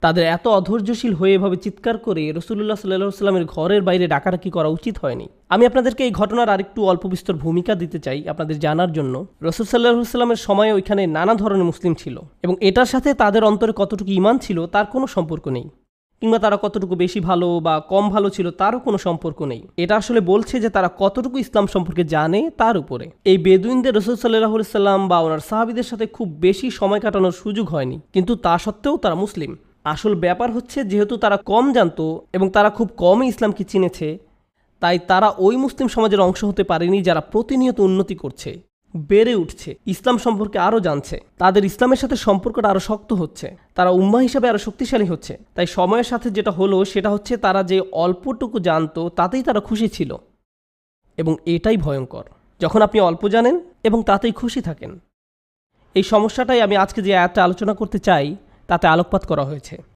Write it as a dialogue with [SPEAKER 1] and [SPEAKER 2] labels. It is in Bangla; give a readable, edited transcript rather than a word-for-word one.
[SPEAKER 1] তাদের এত অধৈর্যশীল হয়ে এভাবে চিৎকার করে রাসূলুল্লাহ সাল্লাল্লাহু আলাইহি ওয়াসাল্লামের ঘরের বাইরে ডাকাডাকি করা উচিত হয়নি। আমি আপনাদেরকে এই ঘটনার আরেকটু অল্প বিস্তর ভূমিকা দিতে চাই আপনাদের জানার জন্য। রাসূল সাল্লাল্লাহু আলাইহি ওয়াসাল্লামের সময়ে ওইখানে নানা ধরনের মুসলিম ছিল এবং এটার সাথে তাদের অন্তরে কতটুকু ঈমান ছিল তার কোনো সম্পর্ক নেই, কিংবা তারা কতটুকু বেশি ভালো বা কম ভালো ছিল তারও কোনো সম্পর্ক নেই। এটা আসলে বলছে যে তারা কতটুকু ইসলাম সম্পর্কে জানে তার উপরে। এই বেদুইনদের রাসূল সাল্লাল্লাহু আলাইহি ওয়াসাল্লাম বা ওনার সাহাবীদের সাথে খুব বেশি সময় কাটানোর সুযোগ হয়নি, কিন্তু তা সত্ত্বেও তারা মুসলিম। আসল ব্যাপার হচ্ছে যেহেতু তারা কম জানতো এবং তারা খুব কমই ইসলামকে চিনেছে, তাই তারা ওই মুসলিম সমাজের অংশ হতে পারেনি যারা প্রতিনিয়ত উন্নতি করছে, বেড়ে উঠছে, ইসলাম সম্পর্কে আরও জানছে, তাদের ইসলামের সাথে সম্পর্কটা আরও শক্ত হচ্ছে, তারা উম্মাহ হিসাবে আরও শক্তিশালী হচ্ছে। তাই সময়ের সাথে যেটা হলো সেটা হচ্ছে তারা যে অল্পটুকু জানতো তাতেই তারা খুশি ছিল, এবং এটাই ভয়ঙ্কর যখন আপনি অল্প জানেন এবং তাতেই খুশি থাকেন। এই সমস্যাটাই আমি আজকে যে আয়াতটা আলোচনা করতে চাই তাতে আলোকপাত করা হয়েছে।